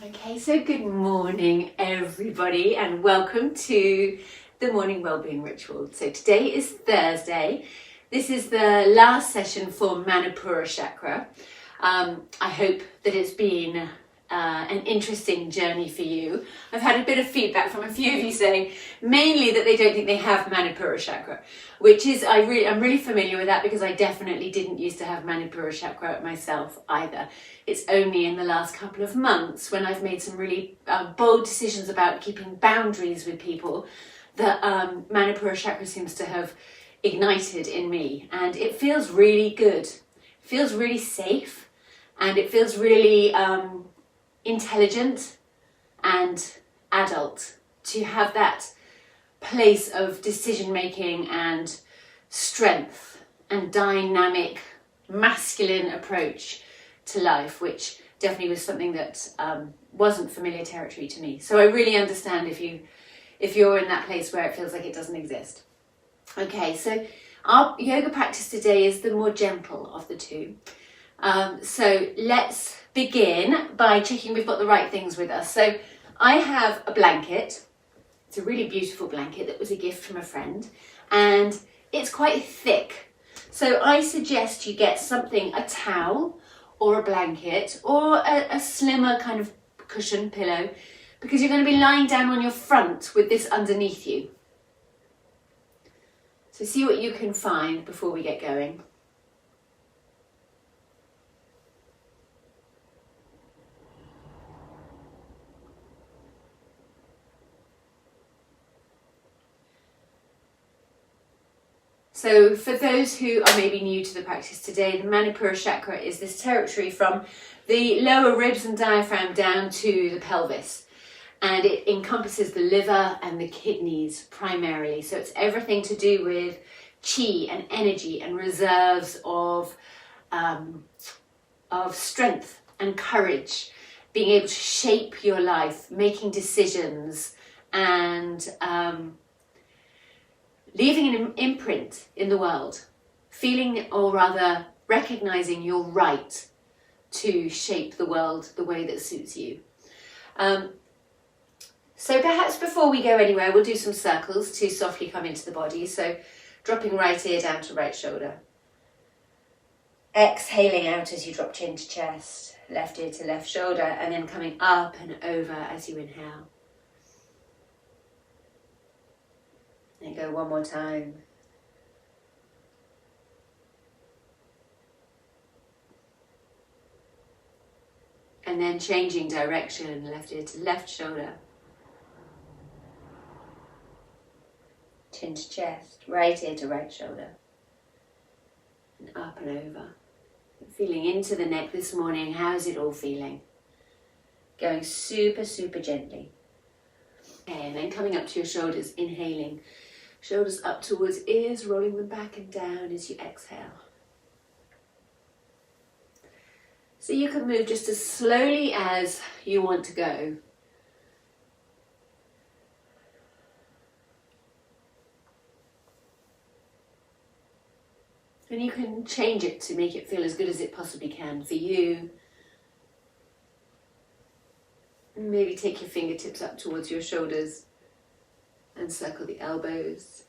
Okay, so good morning everybody and welcome to the morning wellbeing ritual. So today is Thursday. This is the last session for Manipura Chakra. I hope that it's been an interesting journey for you. I've had a bit of feedback from a few of you saying mainly that they don't think they have Manipura Chakra, which is, I'm really familiar with that because I definitely didn't used to have Manipura Chakra myself either. It's only in the last couple of months when I've made some really bold decisions about keeping boundaries with people that Manipura Chakra seems to have ignited in me, and it feels really good. It feels really safe and it feels really intelligent and adult to have that place of decision making and strength and dynamic masculine approach to life, which definitely was something that wasn't familiar territory to me. So I really understand if you're in that place where it feels like it doesn't exist. Okay, so our yoga practice today is the more gentle of the two. So let's begin by checking we've got the right things with us. So I have a blanket. It's a really beautiful blanket that was a gift from a friend, and it's quite thick. So I suggest you get something, a towel or a blanket or a slimmer kind of cushion pillow, because you're going to be lying down on your front with this underneath you. So see what you can find before we get going. So for those who are maybe new to the practice today, the Manipura Chakra is this territory from the lower ribs and diaphragm down to the pelvis. And it encompasses the liver and the kidneys primarily. So it's everything to do with chi and energy and reserves of strength and courage, being able to shape your life, making decisions, and leaving an imprint in the world, feeling, or rather recognizing your right to shape the world the way that suits you. So perhaps before we go anywhere, we'll do some circles to softly come into the body. So dropping right ear down to right shoulder. Exhaling out as you drop chin to chest, left ear to left shoulder, and then coming up and over as you inhale. And go one more time. And then changing direction, left ear to left shoulder. Chin to chest, right ear to right shoulder. And up and over. Feeling into the neck this morning. How's it all feeling? Going super, super gently. Okay, and then coming up to your shoulders, inhaling. Shoulders up towards ears, rolling them back and down as you exhale. So you can move just as slowly as you want to go. And you can change it to make it feel as good as it possibly can for you. And maybe take your fingertips up towards your shoulders and circle the elbows.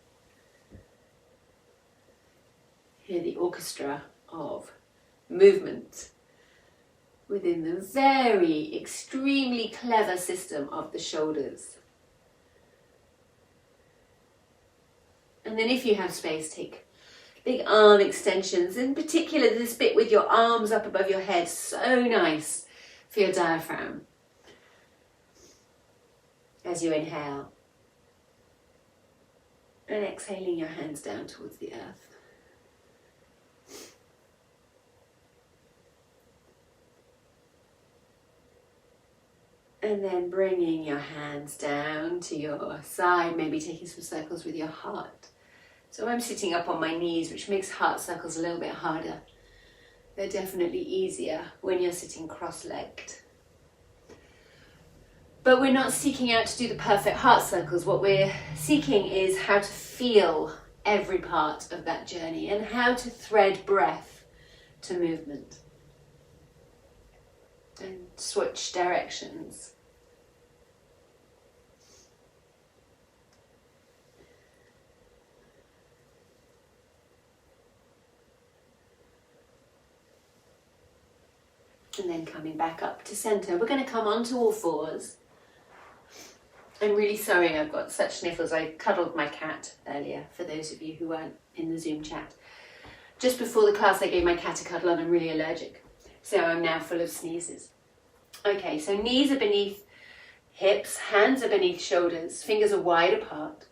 Hear the orchestra of movement within the very extremely clever system of the shoulders. And then if you have space, take big arm extensions, in particular this bit with your arms up above your head, so nice for your diaphragm. As you inhale. And exhaling your hands down towards the earth. And then bringing your hands down to your side, maybe taking some circles with your heart. So I'm sitting up on my knees, which makes heart circles a little bit harder. They're definitely easier when you're sitting cross-legged. But we're not seeking out to do the perfect heart circles. What we're seeking is how to feel every part of that journey and how to thread breath to movement. And switch directions. And then coming back up to center. We're going to come onto all fours. I'm really sorry I've got such sniffles. I cuddled my cat earlier, for those of you who weren't in the Zoom chat. Just before the class I gave my cat a cuddle and I'm really allergic. So I'm now full of sneezes. Okay, so knees are beneath hips, hands are beneath shoulders, fingers are wide apart.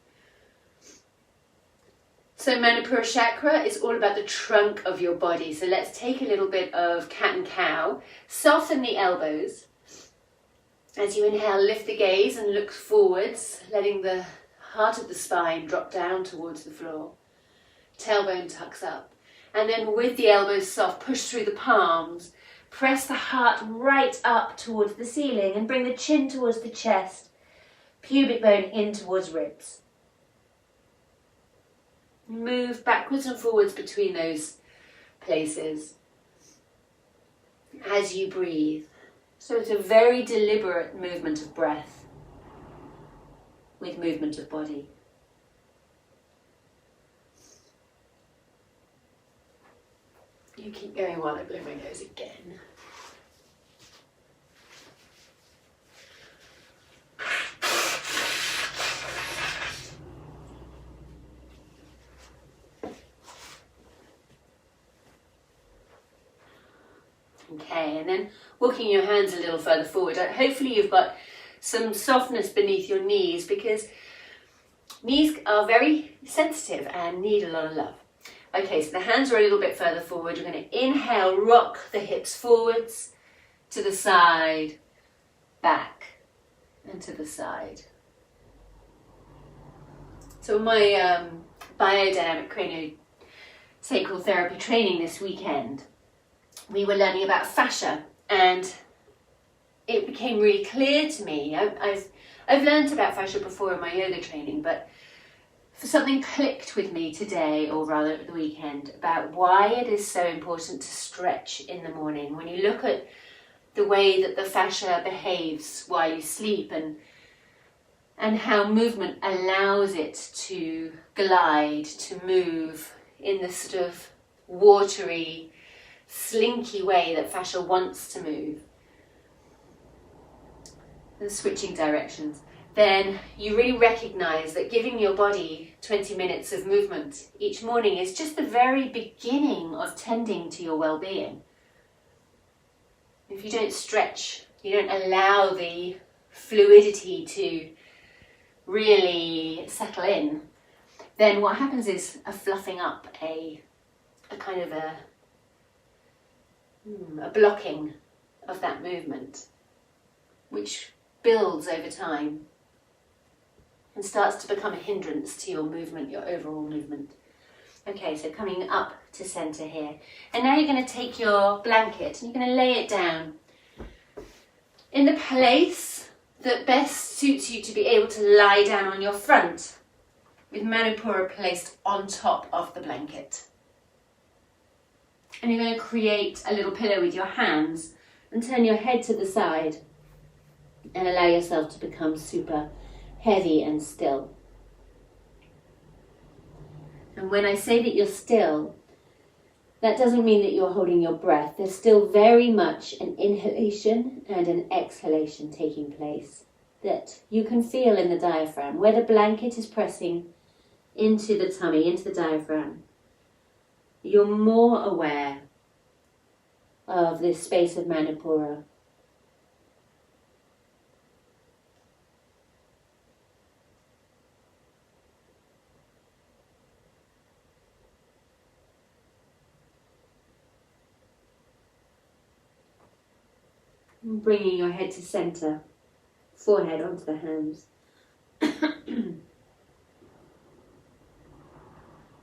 So Manipura Chakra is all about the trunk of your body. So let's take a little bit of cat and cow. Soften the elbows. As you inhale, lift the gaze and look forwards, letting the heart of the spine drop down towards the floor. Tailbone tucks up. And then with the elbows soft, push through the palms. Press the heart right up towards the ceiling and bring the chin towards the chest. Pubic bone in towards ribs. Move backwards and forwards between those places as you breathe. So it's a very deliberate movement of breath with movement of body. You keep going while I blow my nose again. Okay, and then walking your hands a little further forward. Hopefully you've got some softness beneath your knees, because knees are very sensitive and need a lot of love. Okay, so the hands are a little bit further forward. You're going to inhale, rock the hips forwards, to the side, back, and to the side. So my biodynamic craniosacral therapy training this weekend, we were learning about fascia, and it became really clear to me. I've learned about fascia before in my yoga training, but something clicked with me today, or rather at the weekend, about why it is so important to stretch in the morning. When you look at the way that the fascia behaves while you sleep, and how movement allows it to glide, to move in this sort of watery, slinky way that fascia wants to move, and switching directions, then you really recognize that giving your body 20 minutes of movement each morning is just the very beginning of tending to your well-being. If you don't stretch, you don't allow the fluidity to really settle in, then what happens is a fluffing up, a kind of a blocking of that movement, which builds over time and starts to become a hindrance to your movement, your overall movement. Okay, so coming up to center here. And now you're going to take your blanket and you're going to lay it down in the place that best suits you to be able to lie down on your front, with Manipura placed on top of the blanket. And you're going to create a little pillow with your hands and turn your head to the side and allow yourself to become super heavy and still. And when I say that you're still, that doesn't mean that you're holding your breath. There's still very much an inhalation and an exhalation taking place that you can feel in the diaphragm, where the blanket is pressing into the tummy, into the diaphragm. You're more aware of this space of Manipura. Bringing your head to center, forehead onto the hands.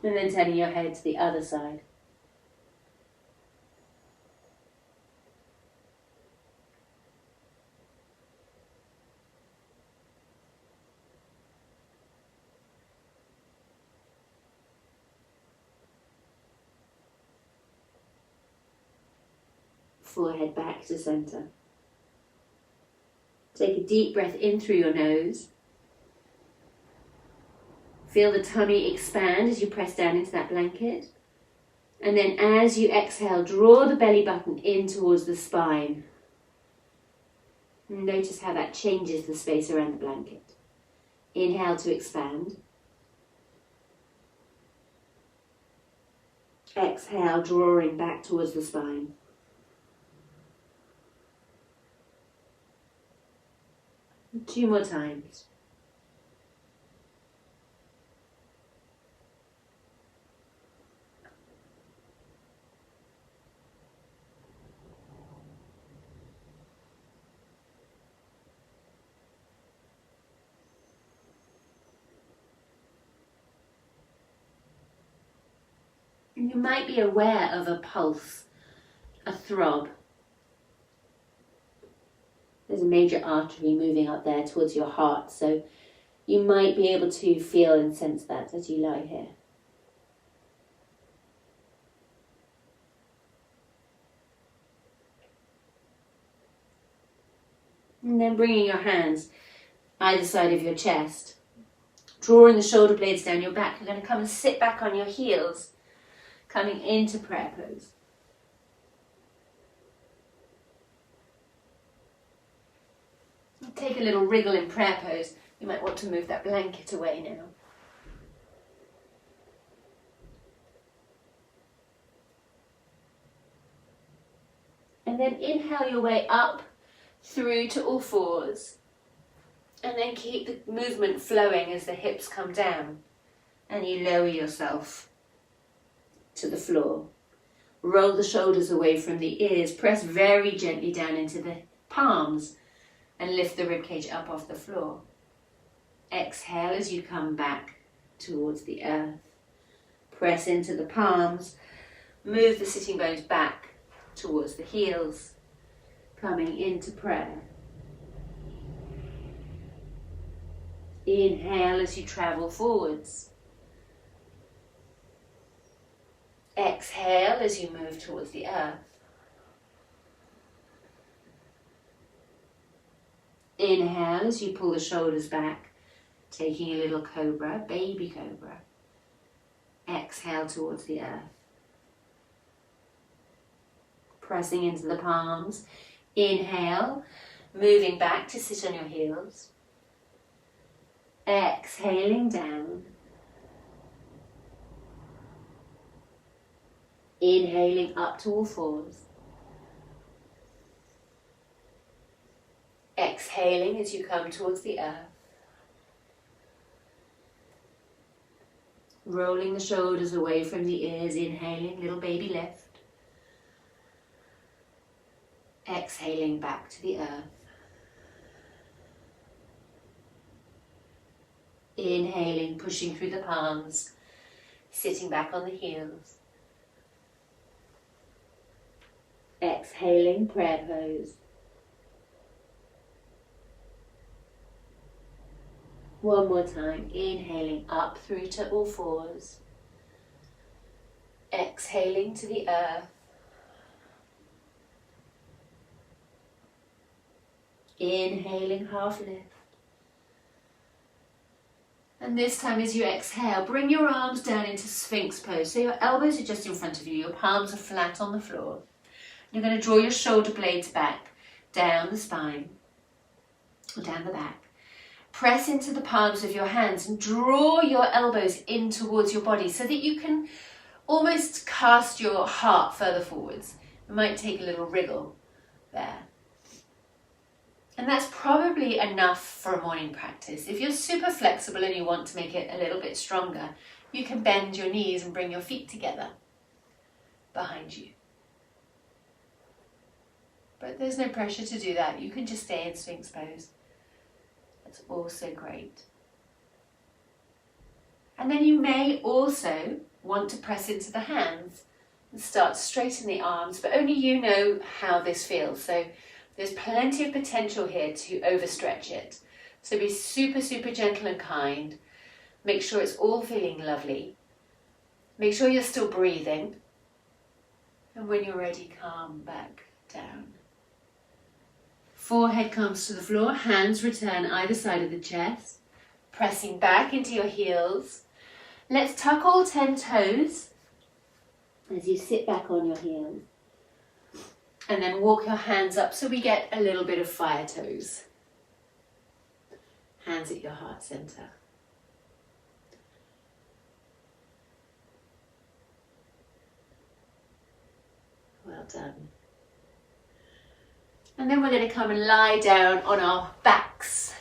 And then turning your head to the other side. Forehead back to center. Take a deep breath in through your nose. Feel the tummy expand as you press down into that blanket. And then as you exhale, draw the belly button in towards the spine. And notice how that changes the space around the blanket. Inhale to expand. Exhale, drawing back towards the spine. Two more times. And you might be aware of a pulse, a throb. There's a major artery moving up there towards your heart, so you might be able to feel and sense that as you lie here. And then bringing your hands either side of your chest, drawing the shoulder blades down your back. You're going to come and sit back on your heels, coming into prayer pose. Take a little wriggle in prayer pose. You might want to move that blanket away now. And then inhale your way up through to all fours. And then keep the movement flowing as the hips come down. And you lower yourself to the floor. Roll the shoulders away from the ears. Press very gently down into the palms. And lift the ribcage up off the floor. Exhale as you come back towards the earth. Press into the palms. Move the sitting bones back towards the heels. Coming into prayer. Inhale as you travel forwards. Exhale as you move towards the earth. Inhale as you pull the shoulders back, taking a little cobra, baby cobra. Exhale towards the earth. Pressing into the palms. Inhale, moving back to sit on your heels. Exhaling down. Inhaling up to all fours. Exhaling as you come towards the earth. Rolling the shoulders away from the ears, inhaling, little baby lift. Exhaling back to the earth. Inhaling, pushing through the palms, sitting back on the heels. Exhaling, prayer pose. One more time, inhaling up through to all fours. Exhaling to the earth. Inhaling, half lift. And this time as you exhale, bring your arms down into Sphinx Pose. So your elbows are just in front of you, your palms are flat on the floor. You're going to draw your shoulder blades back, down the spine, or down the back. Press into the palms of your hands and draw your elbows in towards your body so that you can almost cast your heart further forwards. It might take a little wriggle there. And that's probably enough for a morning practice. If you're super flexible and you want to make it a little bit stronger, you can bend your knees and bring your feet together behind you. But there's no pressure to do that. You can just stay in Sphinx Pose. That's also great. And then you may also want to press into the hands and start to straighten the arms, but only you know how this feels. So there's plenty of potential here to overstretch it. So be super, super gentle and kind. Make sure it's all feeling lovely. Make sure you're still breathing. And when you're ready, calm back down. Forehead comes to the floor, hands return either side of the chest, pressing back into your heels. Let's tuck all 10 toes as you sit back on your heels. And then walk your hands up so we get a little bit of fire toes. Hands at your heart center. Well done. And then we're going to come and lie down on our backs.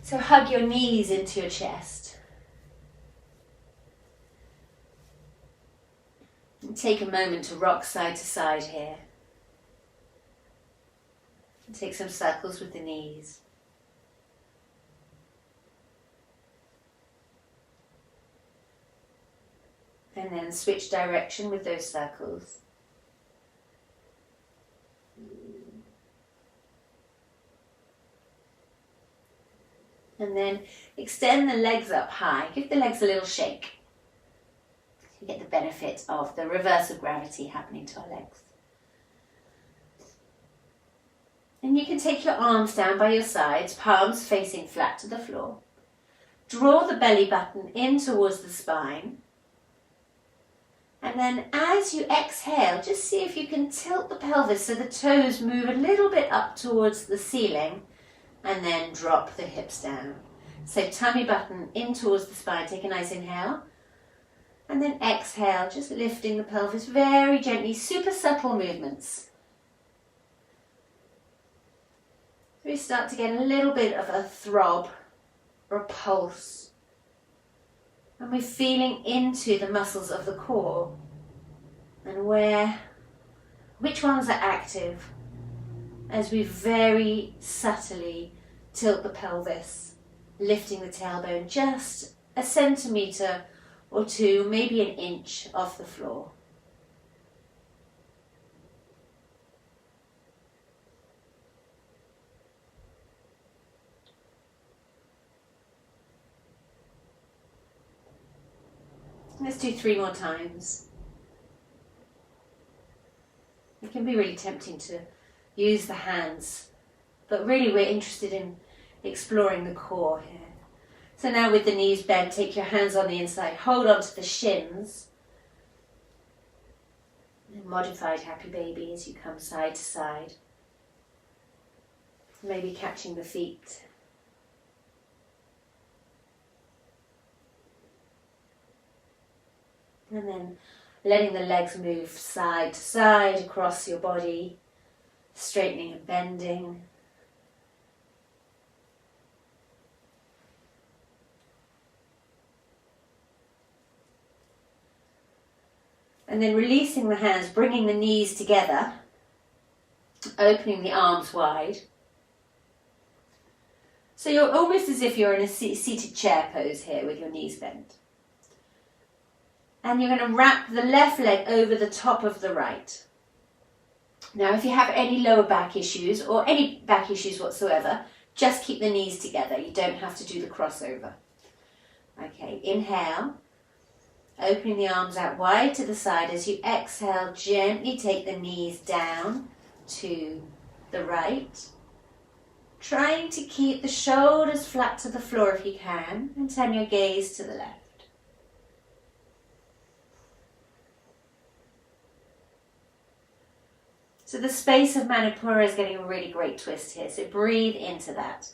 So hug your knees into your chest. And take a moment to rock side to side here. And take some circles with the knees. And then switch direction with those circles. And then extend the legs up high. Give the legs a little shake. You get the benefit of the reverse of gravity happening to our legs. And you can take your arms down by your sides, palms facing flat to the floor. Draw the belly button in towards the spine. And then as you exhale, just see if you can tilt the pelvis so the toes move a little bit up towards the ceiling, and then drop the hips down. So tummy button in towards the spine. Take a nice inhale. And then exhale, just lifting the pelvis very gently, super subtle movements. So we start to get a little bit of a throb or a pulse. And we're feeling into the muscles of the core and which ones are active as we very subtly tilt the pelvis, lifting the tailbone just a centimetre or two, maybe an inch off the floor. Let's do 3 more times. It can be really tempting to use the hands, but really we're interested in exploring the core here. So now with the knees bent, take your hands on the inside, hold on to the shins. And modified happy baby as you come side to side. Maybe catching the feet. And then letting the legs move side to side across your body, straightening and bending. And then releasing the hands, bringing the knees together, opening the arms wide. So you're almost as if you're in a seated chair pose here with your knees bent. And you're going to wrap the left leg over the top of the right. Now, if you have any lower back issues or any back issues whatsoever, just keep the knees together. You don't have to do the crossover. Okay, inhale, opening the arms out wide to the side. As you exhale, gently take the knees down to the right. Trying to keep the shoulders flat to the floor if you can, and turn your gaze to the left. So the space of Manipura is getting a really great twist here, so breathe into that.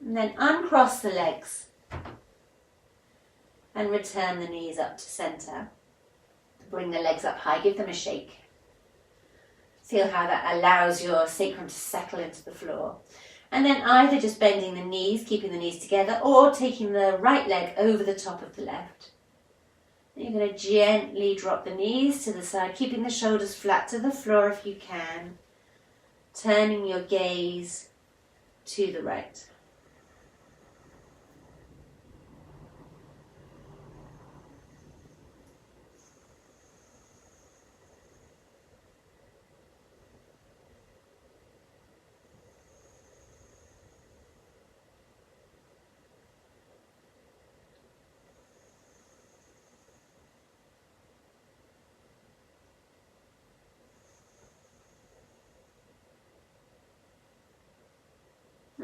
And then uncross the legs and return the knees up to center. Bring the legs up high, give them a shake. Feel how that allows your sacrum to settle into the floor. And then either just bending the knees, keeping the knees together, or taking the right leg over the top of the left. And you're going to gently drop the knees to the side, keeping the shoulders flat to the floor if you can. Turning your gaze to the right.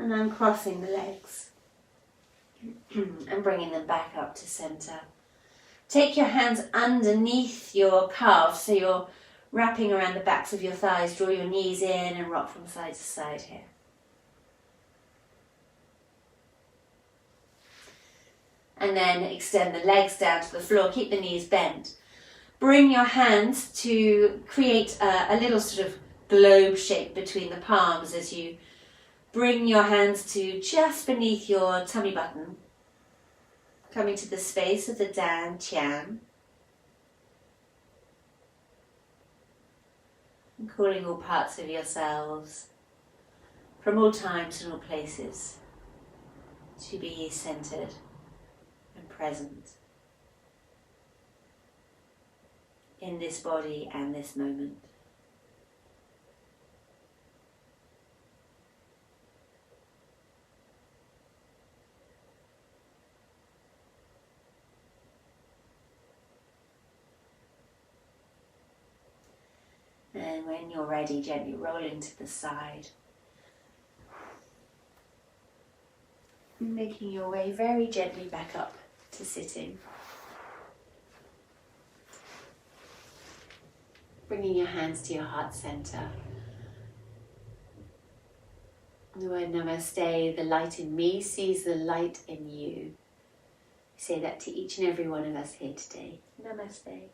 And uncrossing the legs and bringing them back up to center. Take your hands underneath your calves, so you're wrapping around the backs of your thighs. Draw your knees in and rock from side to side here. And then extend the legs down to the floor. Keep the knees bent. Bring your hands to create a little sort of globe shape between the palms as you bring your hands to just beneath your tummy button, coming to the space of the Dan Tian. And calling all parts of yourselves from all times and all places to be centered and present in this body and this moment. And when you're ready, gently rolling to the side. Making your way very gently back up to sitting. Bringing your hands to your heart center. The word namaste, the light in me sees the light in you. Say that to each and every one of us here today. Namaste.